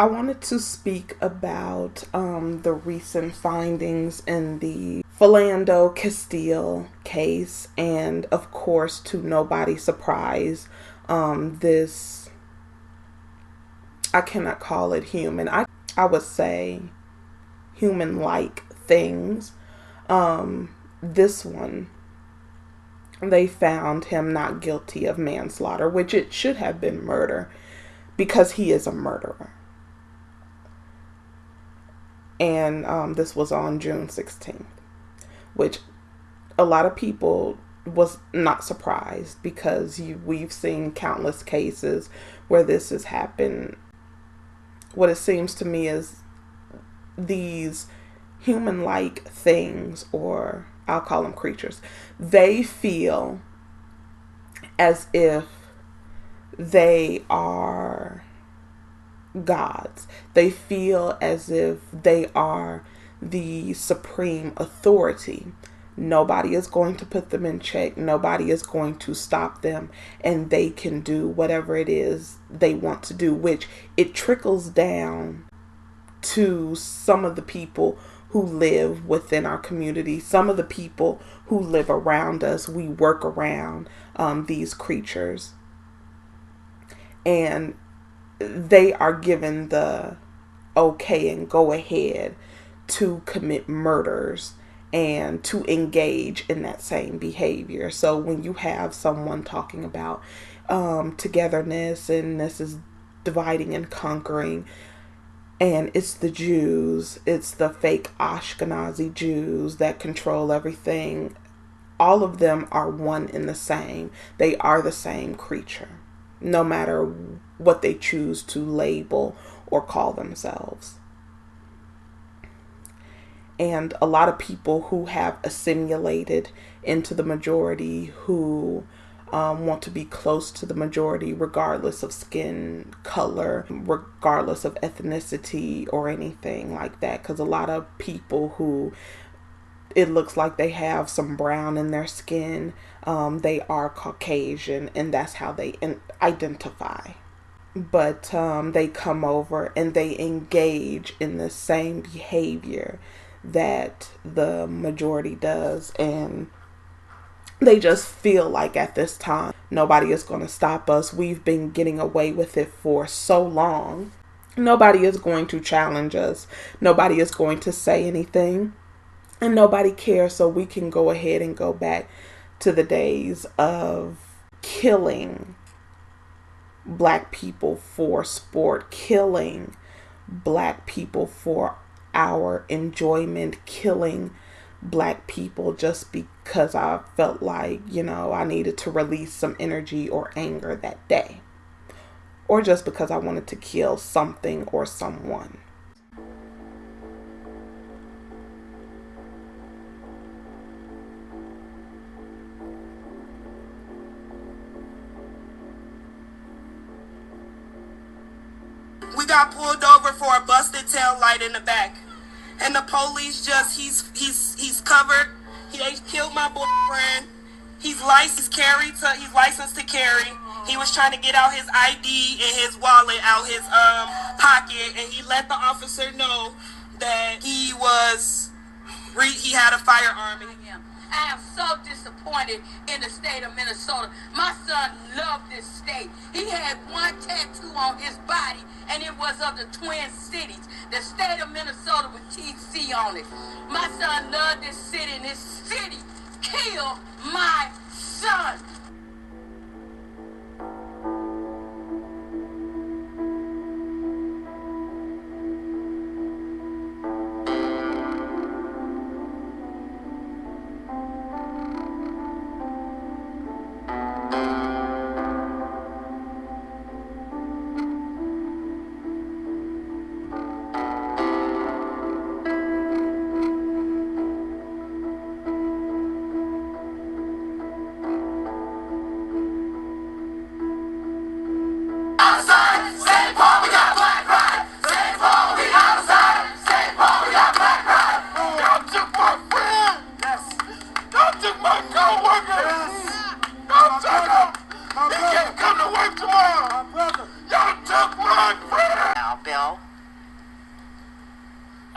I wanted to speak about the recent findings in the Philando Castile case, and of course, to nobody's surprise, this, I cannot call it human. I would say human-like things. This one, they found him not guilty of manslaughter, which it should have been murder because he is a murderer. And this was on June 16th, which a lot of people was not surprised because we've seen countless cases where this has happened. What it seems to me is these human-like things, or I'll call them creatures, they feel as if they are gods. They feel as if they are the supreme authority. Nobody is going to put them in check. Nobody is going to stop them, and they can do whatever it is they want to do, which it trickles down to some of the people who live within our community, some of the people who live around us. We work around these creatures, and they are given the okay and go ahead to commit murders and to engage in that same behavior. So when you have someone talking about togetherness, and this is dividing and conquering, and it's the Jews, it's the fake Ashkenazi Jews that control everything, all of them are one and the same. They are the same creature, no matter what they choose to label or call themselves. And a lot of people who have assimilated into the majority, who want to be close to the majority regardless of skin color, regardless of ethnicity or anything like that. Because a lot of people who it looks like they have some brown in their skin, they are Caucasian, and that's how they identify. But they come over and they engage in the same behavior that the majority does, and they just feel like at this time nobody is going to stop us. We've been getting away with it for so long. Nobody is going to challenge us. Nobody is going to say anything, and nobody cares. So we can go ahead and go back to the days of killing Black people for sport, killing Black people for our enjoyment, killing Black people just because I felt like, I needed to release some energy or anger that day, or just because I wanted to kill something or someone. We got pulled over for a busted tail light in the back, and the police he's covered. He killed my boyfriend. He's licensed to carry. He was trying to get out his ID and his wallet out his pocket, and he let the officer know that he had a firearm. I am so disappointed in the state of Minnesota. My son loved this state. He had one tattoo on his body, and it was of the Twin Cities. The state of Minnesota with TC on it. My son loved this city, and this city killed my son.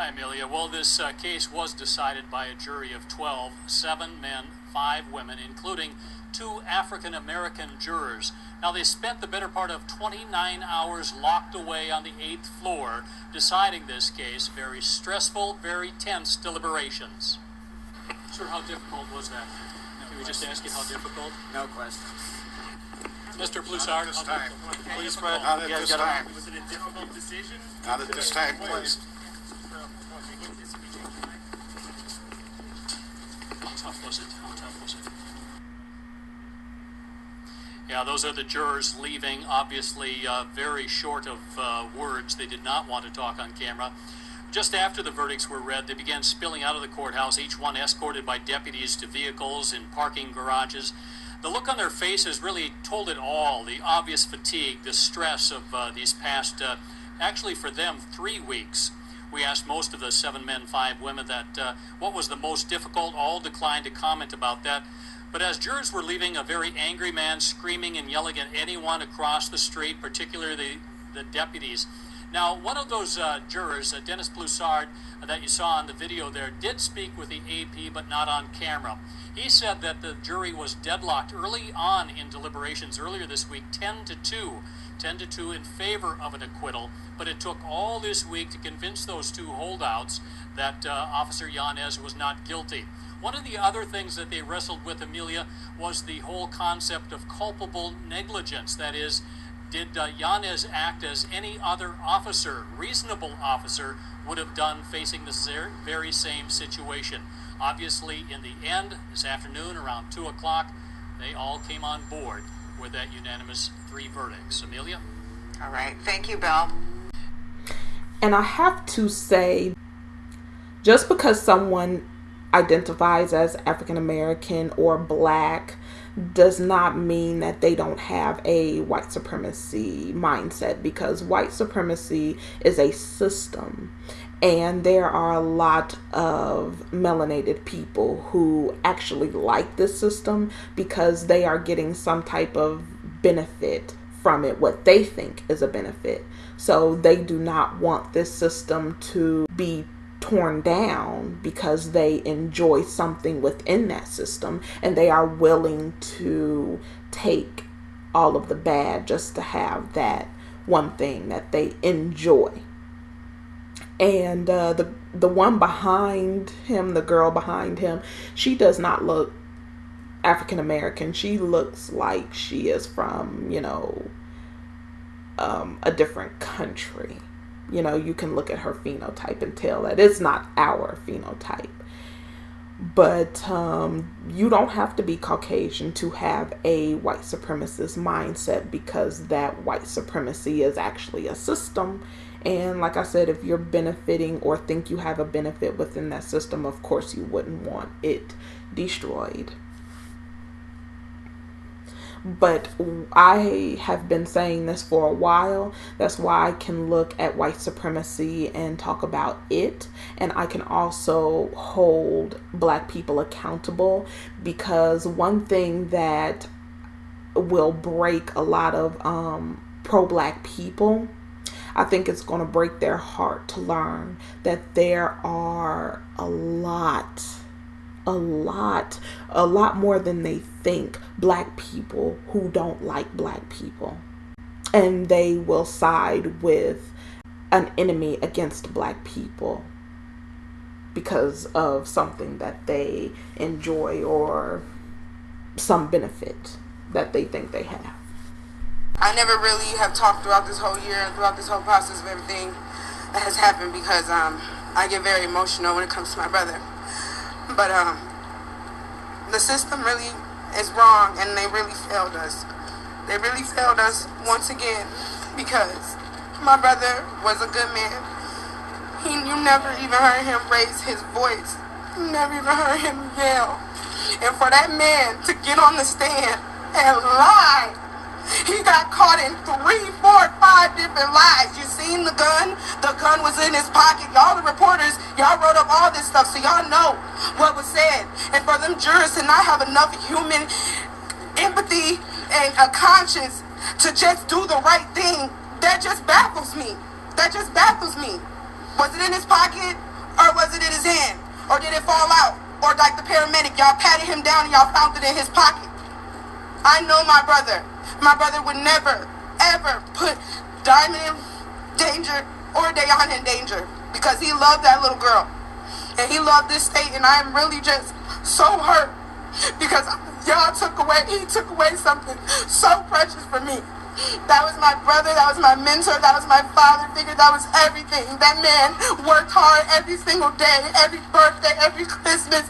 Hi, Amelia. Well, this case was decided by a jury of 12, 7 men, 5 women, including 2 African-American jurors. Now, they spent the better part of 29 hours locked away on the 8th floor deciding this case. Very stressful, very tense deliberations. Sir, how difficult was that? Can we just ask you how difficult? No question. Mr. Bloussard, Please, Fred. Not at this time. Was it a difficult decision? Not at this time, please. How tough was it? How tough was it? Yeah, those are the jurors leaving, obviously very short of words. They did not want to talk on camera. Just after the verdicts were read, they began spilling out of the courthouse, each one escorted by deputies to vehicles in parking garages. The look on their faces really told it all, the obvious fatigue, the stress of these past, actually for them, 3 weeks. We asked most of the 7 men, 5 women that what was the most difficult. All declined to comment about that. But as jurors were leaving, a very angry man screaming and yelling at anyone across the street, particularly the deputies. Now, one of those jurors, Dennis Bloussard, that you saw in the video there, did speak with the AP, but not on camera. He said that the jury was deadlocked early on in deliberations earlier this week, 10-2 in favor of an acquittal, but it took all this week to convince those 2 holdouts that Officer Yanez was not guilty. One of the other things that they wrestled with, Amelia, was the whole concept of culpable negligence. That is, did Yanez act as any other officer, reasonable officer, would have done facing this very same situation? Obviously, in the end, this afternoon around 2 o'clock, they all came on board with that unanimous 3 verdicts. Amelia? All right. Thank you, Bill. And I have to say, just because someone identifies as African American or Black does not mean that they don't have a white supremacy mindset, because white supremacy is a system, and there are a lot of melanated people who actually like this system because they are getting some type of benefit from it, what they think is a benefit. So they do not want this system to be torn down because they enjoy something within that system, and they are willing to take all of the bad just to have that one thing that they enjoy. And the one behind him, the girl behind him, she does not look African American. She looks like she is from, a different country. You can look at her phenotype and tell that it's not our phenotype. But you don't have to be Caucasian to have a white supremacist mindset, because that white supremacy is actually a system. And like I said, if you're benefiting or think you have a benefit within that system, of course you wouldn't want it destroyed. But I have been saying this for a while. That's why I can look at white supremacy and talk about it. And I can also hold Black people accountable, because one thing that will break a lot of pro-Black people, I think it's going to break their heart to learn that there are a lot more than they think, Black people who don't like Black people. And they will side with an enemy against Black people because of something that they enjoy or some benefit that they think they have. I never really have talked throughout this whole year and throughout this whole process of everything that has happened, because I get very emotional when it comes to my brother. But the system really is wrong, and they really failed us. They really failed us once again, because my brother was a good man. You never even heard him raise his voice. You never even heard him yell. And for that man to get on the stand and lie, he got caught in 3, 4, 5 different lies. You seen the gun? The gun was in his pocket. Y'all the reporters, y'all wrote up all this stuff, so y'all know what was said. And for them jurors to not have enough human empathy and a conscience to just do the right thing, that just baffles me. That just baffles me. Was it in his pocket? was it in his hand? Or did it fall out? Or like the paramedic, y'all patted him down and y'all found it in his pocket. I know my brother. My brother would never, ever put Diamond in danger or Dayon in danger because he loved that little girl. And he loved this state, and I'm really just so hurt because he took away something so precious for me. That was my brother, that was my mentor, that was my father figure, that was everything. That man worked hard every single day, every birthday, every Christmas.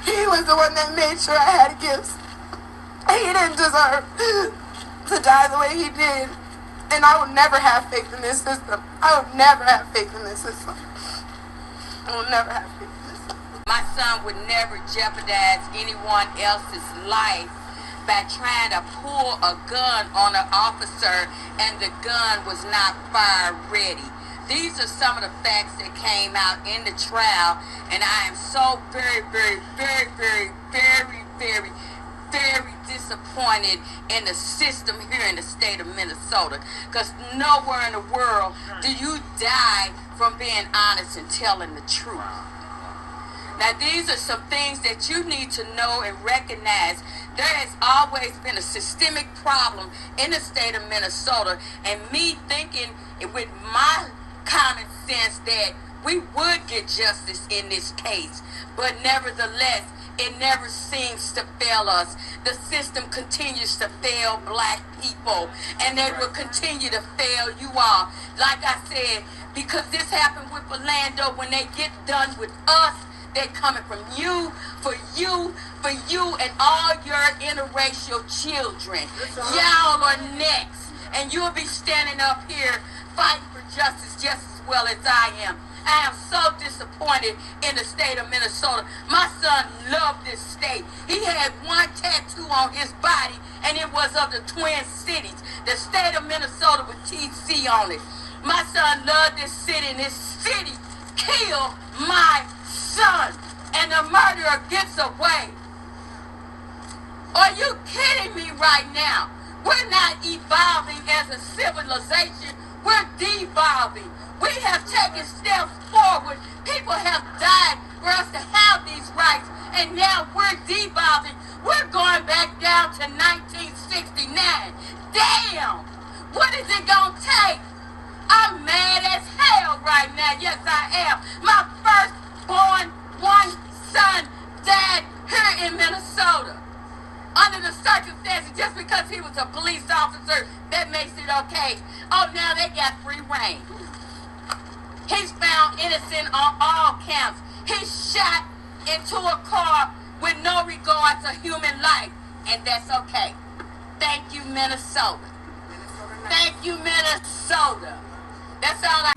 He was the one that made sure I had gifts. He didn't deserve to die the way he did. And I will never have faith in this system. I will never have faith in this system. I will never have faith in this system. My son would never jeopardize anyone else's life by trying to pull a gun on an officer and the gun was not fire ready. These are some of the facts that came out in the trial, and I am so very, very, very, very, very, very, very disappointed in the system here in the state of Minnesota, because nowhere in the world do you die from being honest and telling the truth. Now, these are some things that you need to know and recognize. There has always been a systemic problem in the state of Minnesota, and me thinking with my common sense that we would get justice in this case, but nevertheless, it never seems to fail us. The system continues to fail black people, and they will continue to fail you all. Like I said, because this happened with Philando, when they get done with us, they're coming from you, for you, and all your interracial children. Y'all are next, and you'll be standing up here fighting for justice just as well as I am. I am so disappointed in the state of Minnesota. My son loved this state. He had one tattoo on his body, and it was of the Twin Cities, the state of Minnesota with TC on it. My son loved this city, and this city killed my son, and the murderer gets away. Are you kidding me right now? We're not evolving as a civilization. We're devolving. We have taken steps forward. People have died for us to have these rights, and now we're devolving. We're going back down to 1969. Damn! What is it gonna take? I'm mad as hell right now. Yes, I am. My firstborn one son died here in Minnesota. Under the circumstances, just because he was a police officer, that makes it okay. Oh, now they got free reign. He's found innocent on all counts. He's shot into a car with no regard to human life, and that's okay. Thank you, Minnesota. Thank you, Minnesota. That's all I...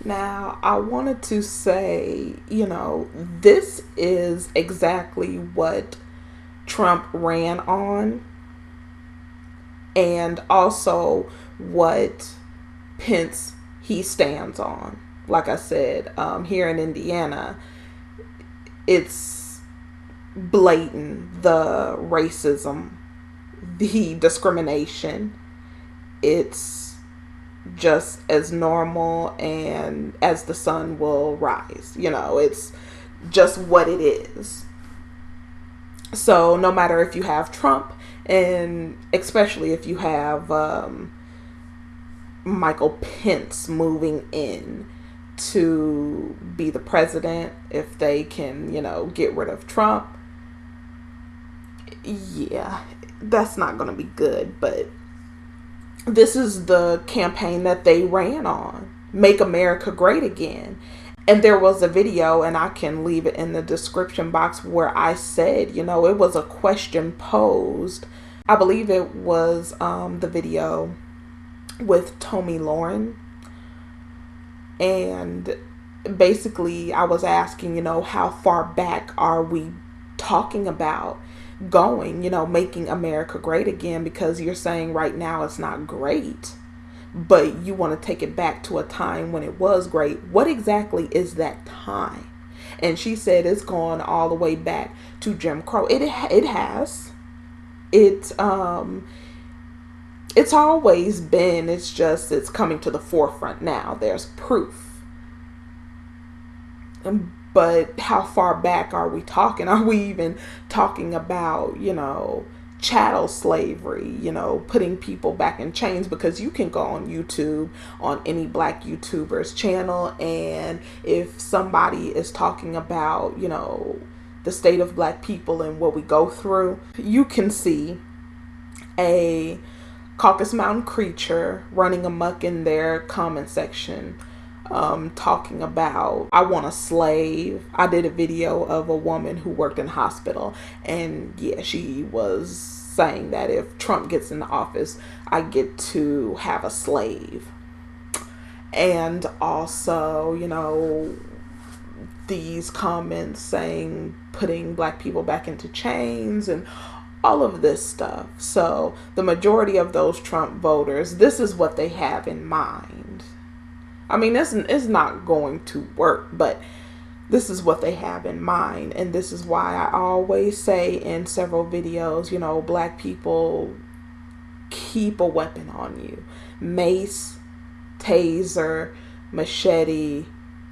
Now, I wanted to say, this is exactly what Trump ran on, and also what Pence he stands on. Like I said, here in Indiana, it's blatant, the racism, the discrimination. It's just as normal and as the sun will rise. It's just what it is. So no matter if you have Trump, and especially if you have Michael Pence moving in to be the president, if they can, get rid of Trump, yeah, that's not going to be good. But this is the campaign that they ran on. Make America Great Again. And there was a video, and I can leave it in the description box, where I said, it was a question posed. I believe it was the video with Tomi Lauren. And basically I was asking, how far back are we talking about going, making America great again? Because you're saying right now it's not great, but you want to take it back to a time when it was great. What exactly is that time? And she said it's gone all the way back to Jim Crow. It has. It's always been. It's just it's coming to the forefront now. There's proof. But how far back are we talking? Are we even talking about, chattel slavery, putting people back in chains? Because you can go on YouTube, on any black YouTuber's channel, and if somebody is talking about, the state of black people and what we go through, you can see a Caucasus Mountain creature running amok in their comment section, talking about, I want a slave. I did a video of a woman who worked in a hospital, and yeah, she was saying that if Trump gets in the office, I get to have a slave. And also, these comments saying putting black people back into chains and all of this stuff. So the majority of those Trump voters, this is what they have in mind. I mean, it's not going to work, but this is what they have in mind. And this is why I always say in several videos, black people, keep a weapon on you. Mace, taser, machete,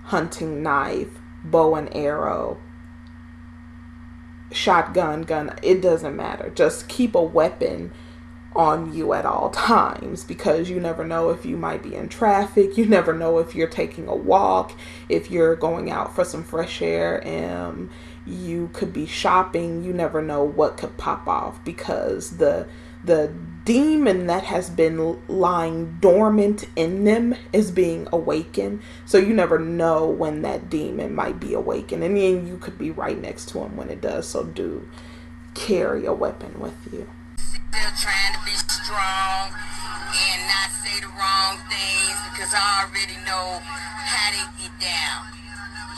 hunting knife, bow and arrow, shotgun, gun, it doesn't matter. Just keep a weapon on you at all times, because you never know if you might be in traffic. You never know if you're taking a walk, if you're going out for some fresh air, and you could be shopping. You never know what could pop off, because the demon that has been lying dormant in them is being awakened. So you never know when that demon might be awakened, and then you could be right next to him when it does. So do carry a weapon with you. Still trying to be strong and not say the wrong things, because I already know how they get down.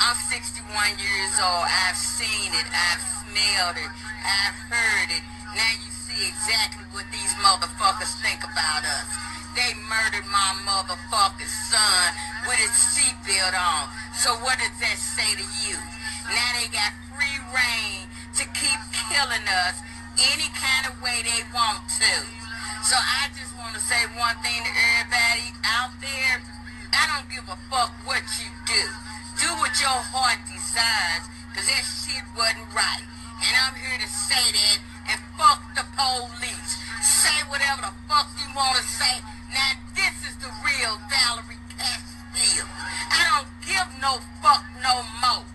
I'm 61 years old. I've seen it. I've smelled it. I've heard it. Now you see exactly what these motherfuckers think about us. They murdered my motherfucking son with his seatbelt on. So what does that say to you? Now they got free reign to keep killing us any kind of way they want to. So I just want to say one thing to everybody out there. I don't give a fuck what you do. Do what your heart desires, because that shit wasn't right. And I'm here to say that, and fuck the police. Say whatever the fuck you want to say. Now this is the real Valerie Castile. I don't give no fuck no more.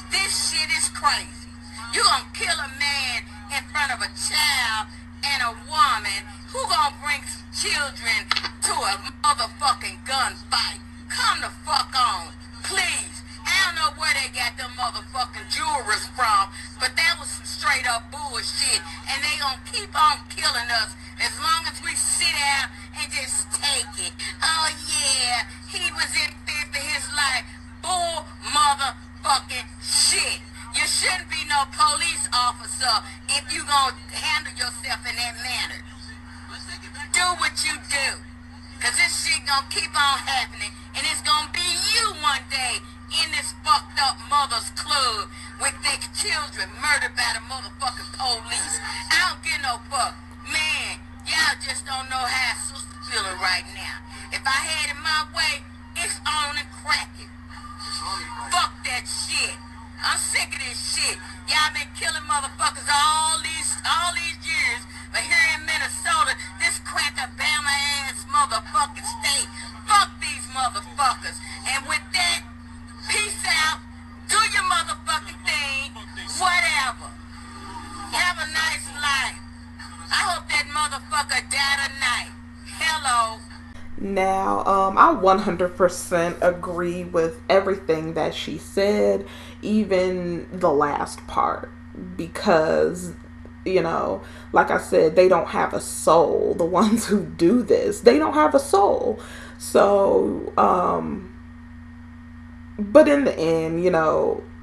This shit is crazy. You gonna kill a man in front of a child and a woman? Who gonna bring children to a motherfucking gunfight? Come the fuck on, please. I don't know where they got them motherfucking jewelers from, but that was some straight up bullshit, and they gonna keep on killing us as long as we sit down and just take it. Oh yeah, he was in fear for his life. Bull motherfucking shit. You shouldn't be no police officer if you gonna handle yourself in that manner. Do what you do, cause this shit gonna keep on happening, and it's gonna be you one day in this fucked up mother's club with their children murdered by the motherfucking police. I don't give no fuck. Man, y'all just don't know how sister feeling right now. If I had it my way, it's on and cracking. Fuck that shit. I'm sick of this shit. Y'all been killing motherfuckers all these years, but here in Minnesota, this crack-a-bama ass motherfucking state, fuck these motherfuckers. And with that, peace out. Do your motherfucking thing. Whatever. Have a nice life. I hope that motherfucker die tonight. Hello. Now, I 100% agree with everything that she said, even the last part, because, like I said, they don't have a soul. The ones who do this, they don't have a soul. So, but in the end,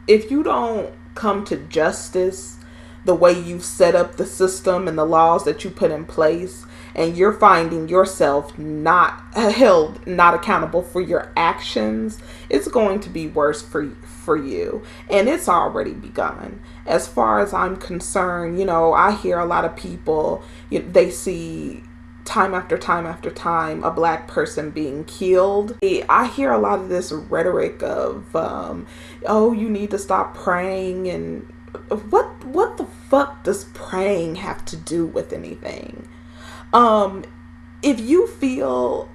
if you don't come to justice the way you've set up the system and the laws that you put in place, and you're finding yourself not held, not accountable for your actions, it's going to be worse for you. And it's already begun. As far as I'm concerned, I hear a lot of people, they see time after time after time, a black person being killed. I hear a lot of this rhetoric of, oh, you need to stop praying, and what the fuck does praying have to do with anything? If you feel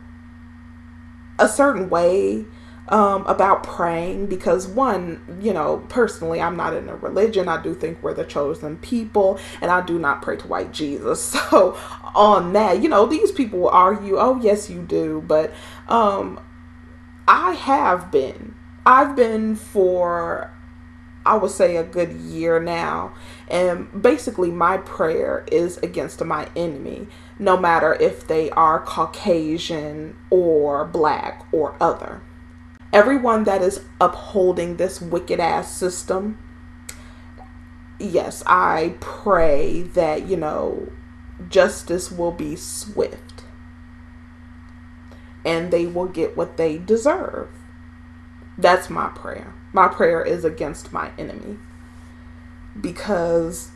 a certain way about praying, because one, personally, I'm not in a religion. I do think we're the chosen people, and I do not pray to white Jesus. So on that, these people will argue, oh yes you do, but I've been for, I would say, a good year now, and basically my prayer is against my enemy, no matter if they are Caucasian or black or other. Everyone that is upholding this wicked ass system, yes, I pray that, justice will be swift and they will get what they deserve. That's my prayer. My prayer is against my enemy, because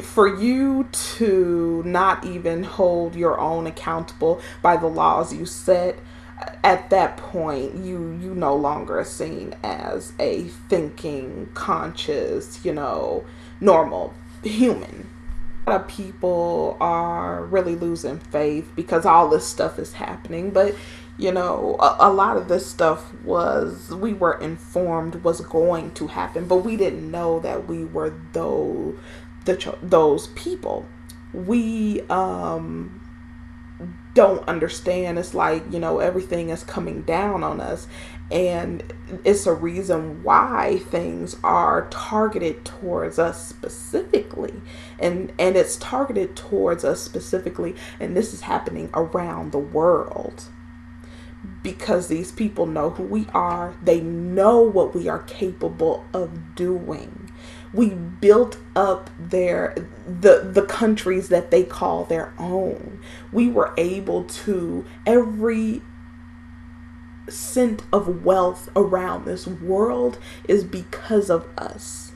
for you to not even hold your own accountable by the laws you set, at that point you no longer are seen as a thinking, conscious, normal human. A lot of people are really losing faith because all this stuff is happening, but a lot of this stuff we were informed was going to happen, but we didn't know that we were those people. We don't understand. It's like, everything is coming down on us, and it's a reason why things are targeted towards us specifically, and it's targeted towards us specifically, and this is happening around the world. Because these people know who we are. They know what we are capable of doing. We built up the countries that they call their own. We were able to, every cent of wealth around this world is because of us.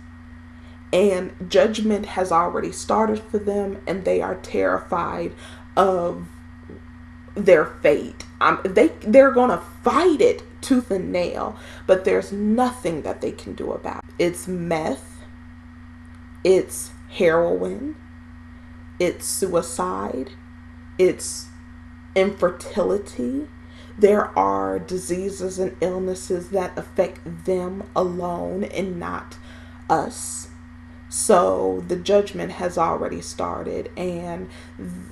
And judgment has already started for them, and they are terrified of their fate. They're gonna fight it tooth and nail, but there's nothing that they can do about it. It's meth, it's heroin, it's suicide, it's infertility. There are diseases and illnesses that affect them alone and not us. So the judgment has already started, and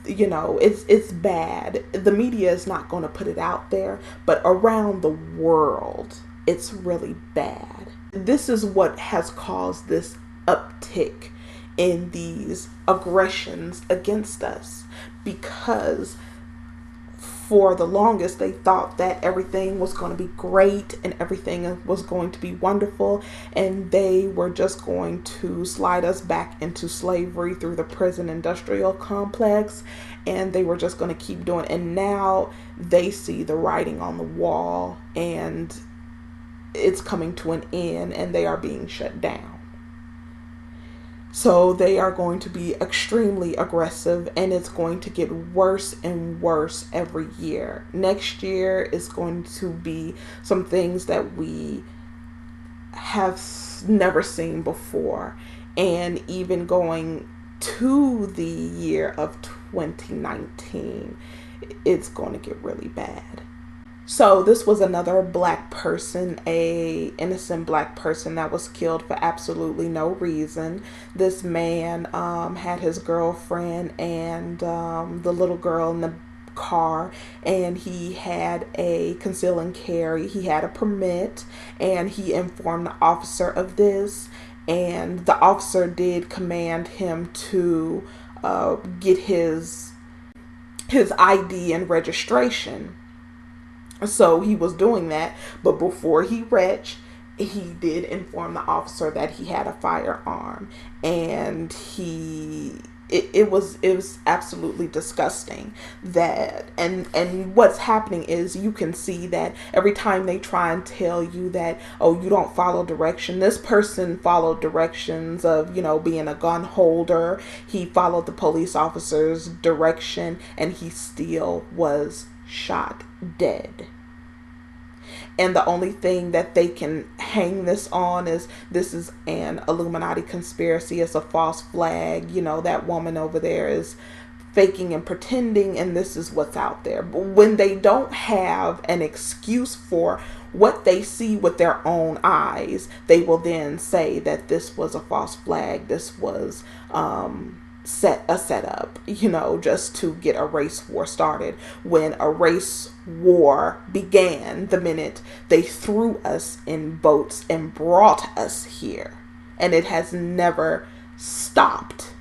it's bad. The media is not going to put it out there, but around the world, it's really bad. This is what has caused this uptick in these aggressions against us, because for the longest they thought that everything was going to be great and everything was going to be wonderful, and they were just going to slide us back into slavery through the prison industrial complex, and they were just going to keep doing it. And now they see the writing on the wall, and it's coming to an end, and they are being shut down. So they are going to be extremely aggressive, and it's going to get worse and worse every year. Next year is going to be some things that we have never seen before. And even going to the year of 2019, it's going to get really bad. So this was another black person, a innocent black person that was killed for absolutely no reason. This man had his girlfriend and the little girl in the car, and he had a conceal and carry. He had a permit, and he informed the officer of this, and the officer did command him to get his ID and registration. So he was doing that, but before he retched, he did inform the officer that he had a firearm, and he it was absolutely disgusting. That and what's happening is, you can see that every time they try and tell you that, oh, you don't follow direction, this person followed directions of, being a gun holder. He followed the police officer's direction, and he still was shot dead. And the only thing that they can hang this on is, this is an Illuminati conspiracy. It's a false flag. That woman over there is faking and pretending, and this is what's out there. But when they don't have an excuse for what they see with their own eyes, they will then say that this was a false flag. This was set up, just to get a race war started. When a race war began the minute they threw us in boats and brought us here, and it has never stopped.